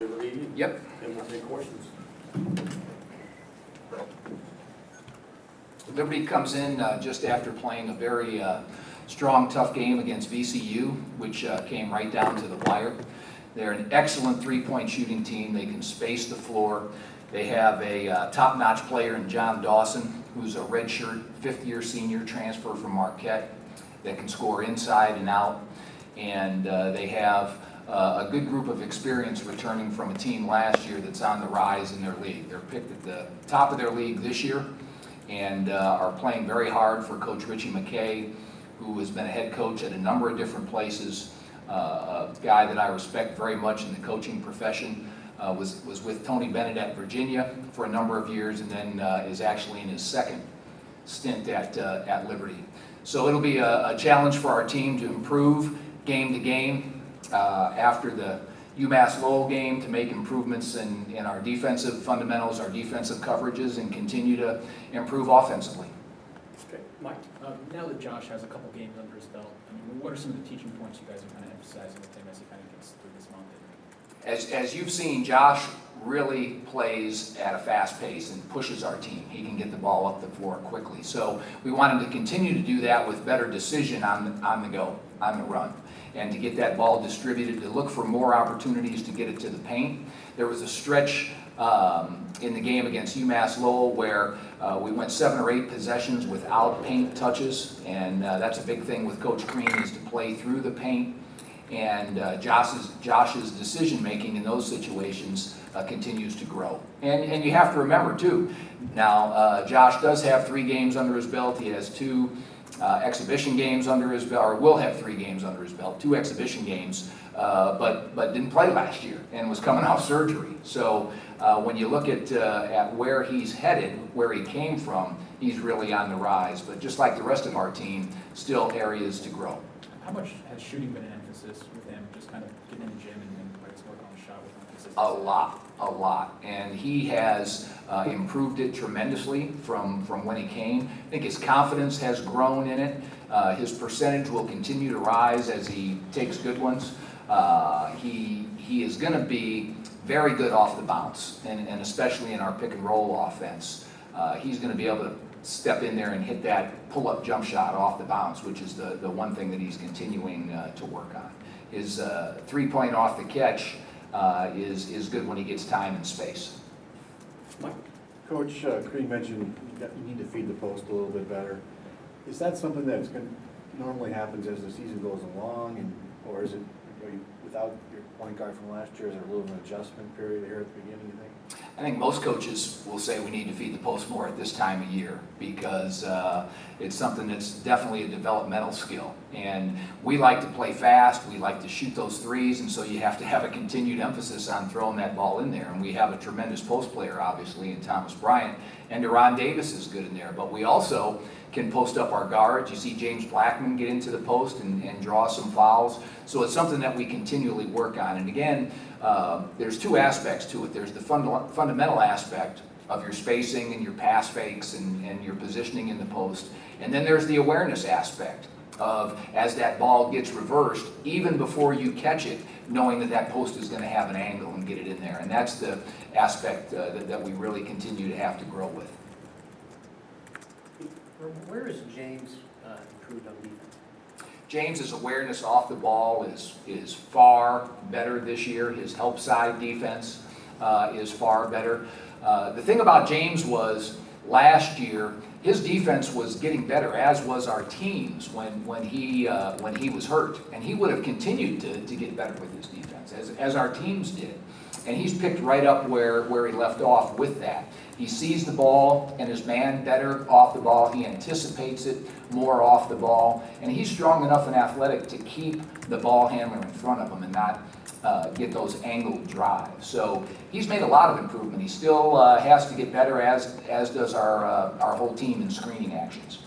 Yep. And we'll take questions. Liberty comes in just after playing a very strong, tough game against VCU, which came right down to the wire. They're an excellent three-point shooting team. They can space the floor. They have a top-notch player in John Dawson, who's a redshirt, fifth-year senior transfer from Marquette that can score inside and out. And they have a good group of experience returning from a team last year that's on the rise in their league. They're picked at the top of their league this year and are playing very hard for Coach Richie McKay, who has been a head coach at a number of different places, a guy that I respect very much in the coaching profession. Was with Tony Bennett at Virginia for a number of years, and then is actually in his second stint at Liberty. So it'll be a challenge for our team to improve game to game after the UMass Lowell game, to make improvements in our defensive fundamentals, our defensive coverages, and continue to improve offensively. Okay, Mike? Now that Josh has a couple games under his belt, I mean, what are some of the teaching points you guys are kind of emphasizing with him as he kind of gets through this month? As you've seen, Josh really plays at a fast pace and pushes our team. He can get the ball up the floor quickly. So we want him to continue to do that with better decision on the go, on the run, and to get that ball distributed, to look for more opportunities to get it to the paint. There was a stretch in the game against UMass Lowell where we went 7 or 8 possessions without paint touches, and that's a big thing with Coach Crean, is to play through the paint. And Josh's decision-making in those situations continues to grow. And you have to remember, too, now Josh does have 3 games under his belt. He has 2 exhibition games under his belt, or will have 3 games under his belt, 2 exhibition games, but didn't play last year and was coming off surgery. So when you look at where he's headed, where he came from, he's really on the rise. But just like the rest of our team, still areas to grow. How much has shooting been an emphasis with him, just kind of getting in the gym and I guess working on the shot with him consistently? A lot. And he has improved it tremendously from when he came. I think his confidence has grown in it. His percentage will continue to rise as he takes good ones. He is going to be very good off the bounce, and especially in our pick and roll offense. He's going to be able to step in there and hit that pull-up jump shot off the bounce, which is the one thing that he's continuing to work on. His three-point off the catch is good when he gets time and space. Mike? Coach Crean mentioned you need to feed the post a little bit better. Is that something that's normally happens as the season goes along, or is it, without your point guard from last year, is there a little bit of an adjustment period here at the beginning, you think? I think most coaches will say we need to feed the post more at this time of year, because it's something that's definitely a developmental skill. And we like to play fast, we like to shoot those threes, and so you have to have a continued emphasis on throwing that ball in there. And we have a tremendous post player, obviously, in Thomas Bryant, and Deron Davis is good in there. But we also can post up our guards. You see James Blackman get into the post and draw some fouls. So it's something that we continually work on. And again, there's 2 aspects to it. There's the fundamental aspect of your spacing and your pass fakes and your positioning in the post. And then there's the awareness aspect of, as that ball gets reversed, even before you catch it, knowing that post is going to have an angle and get it in there. And that's the aspect that we really continue to have to grow with. Where is James improved on defense? James's awareness off the ball is far better this year. His help side defense is far better. The thing about James was, last year, his defense was getting better, as was our team's when he was hurt. And he would have continued to get better with his defense, as our teams did. And he's picked right up where he left off with that. He sees the ball and is man better off the ball. He anticipates it more off the ball. And he's strong enough and athletic to keep the ball handler in front of him and not get those angled drives. So he's made a lot of improvement. He still has to get better, as does our whole team in screening actions.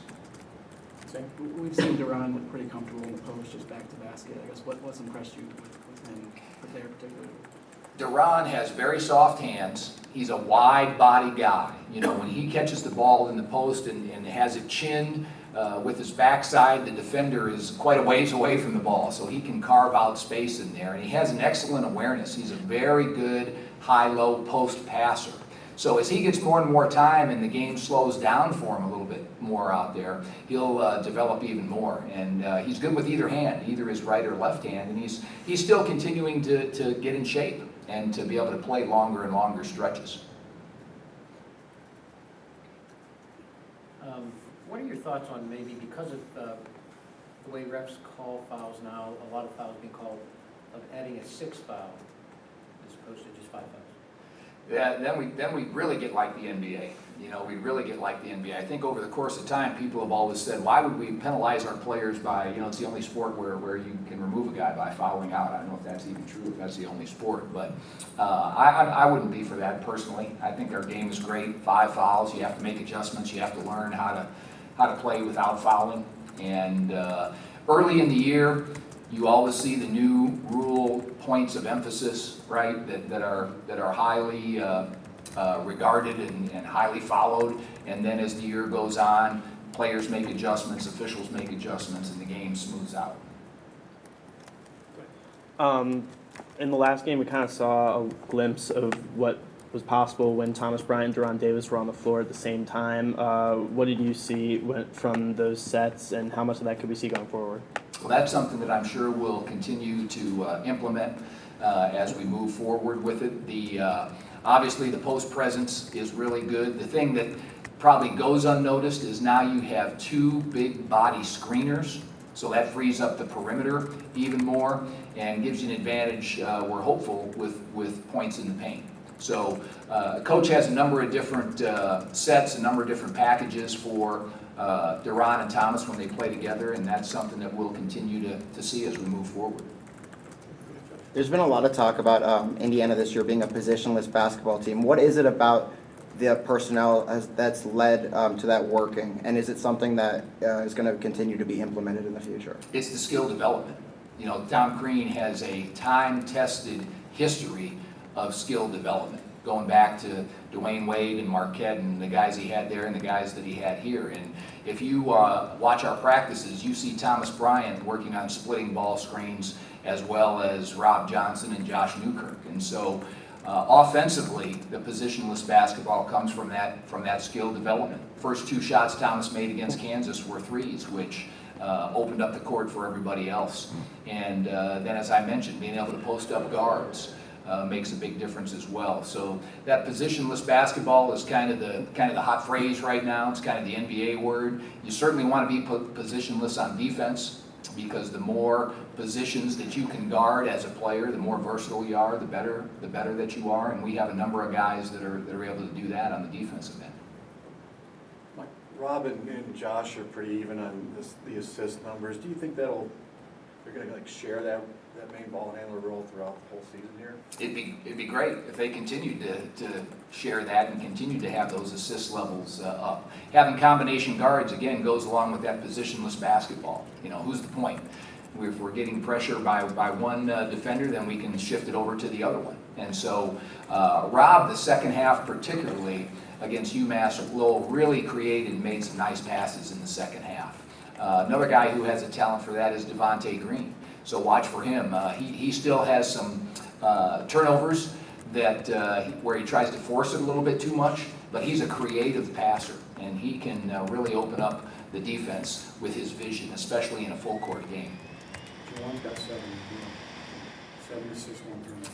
We've seen Deron look pretty comfortable in the post, just back to basket. I guess what's impressed you with him there particularly? Deron has very soft hands. He's a wide body guy. You know, when he catches the ball in the post and has it chinned with his backside, the defender is quite a ways away from the ball, so he can carve out space in there. And he has an excellent awareness. He's a very good high-low post passer. So as he gets more and more time and the game slows down for him a little bit more out there, he'll develop even more. And he's good with either hand, either his right or left hand. And he's still continuing to get in shape and to be able to play longer and longer stretches. What are your thoughts on maybe, because of the way refs call fouls now, a lot of fouls being called, of adding a 6th foul as opposed to just 5 fouls? Yeah, then we really get like the NBA. You know, we really get like the NBA. I think over the course of time, people have always said, why would we penalize our players by, you know, it's the only sport where you can remove a guy by fouling out. I don't know if that's even true, if that's the only sport, but I wouldn't be for that personally. I think our game is great. 5 fouls, you have to make adjustments, you have to learn how to play without fouling. And early in the year, you always see the new rule points of emphasis, right, that are highly regarded and highly followed. And then as the year goes on, players make adjustments, officials make adjustments, and the game smooths out. In the last game, we kind of saw a glimpse of what was possible when Thomas Bryant and Deron Davis were on the floor at the same time. What did you see from those sets, and how much of that could we see going forward? Well, that's something that I'm sure we'll continue to implement as we move forward with it. Obviously, the post presence is really good. The thing that probably goes unnoticed is now you have 2 big body screeners, so that frees up the perimeter even more and gives you an advantage, we're hopeful, with points in the paint. So coach has a number of different sets, a number of different packages for Deron and Thomas when they play together, and that's something that we'll continue to see as we move forward. There's been a lot of talk about Indiana this year being a positionless basketball team. What is it about the personnel that's led to that working, and is it something that is going to continue to be implemented in the future? It's the skill development. You know, Tom Crean has a time-tested history of skill development, going back to Dwayne Wade and Marquette and the guys he had there and the guys that he had here. And if you watch our practices, you see Thomas Bryant working on splitting ball screens as well as Rob Judson and Josh Newkirk. And so offensively, the positionless basketball comes from that skill development. First 2 shots Thomas made against Kansas were threes, which opened up the court for everybody else. And then, as I mentioned, being able to post up guards makes a big difference as well. So that positionless basketball is kind of the hot phrase right now. It's kind of the NBA word. You certainly want to be positionless on defense, because the more positions that you can guard as a player, the more versatile you are, the better that you are. And we have a number of guys that are able to do that on the defensive end. Rob and Josh are pretty even on the assist numbers. Do you think they're going to share that main ball handler role throughout the whole season here? It'd be great if they continued to share that and continue to have those assist levels up. Having combination guards, again, goes along with that positionless basketball. You know, who's the point? If we're getting pressure by one defender, then we can shift it over to the other one. And so Rob, the second half particularly against UMass Lowell, really created and made some nice passes in the second half. Another guy who has a talent for that is Devontae Green. So watch for him. He still has some turnovers where he tries to force it a little bit too much, but he's a creative passer, and he can really open up the defense with his vision, especially in a full court game. Jawan's got 76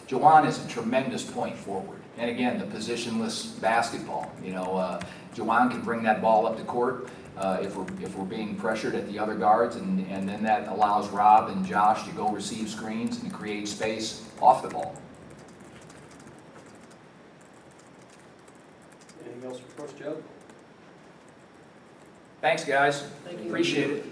Jawan is a tremendous point forward. And again, the positionless basketball. You know, Jawan can bring that ball up the court if we're being pressured at the other guards, and then that allows Rob and Josh to go receive screens and create space off the ball. Anything else for Coach Judd? Thanks, guys. Thank you. Appreciate it.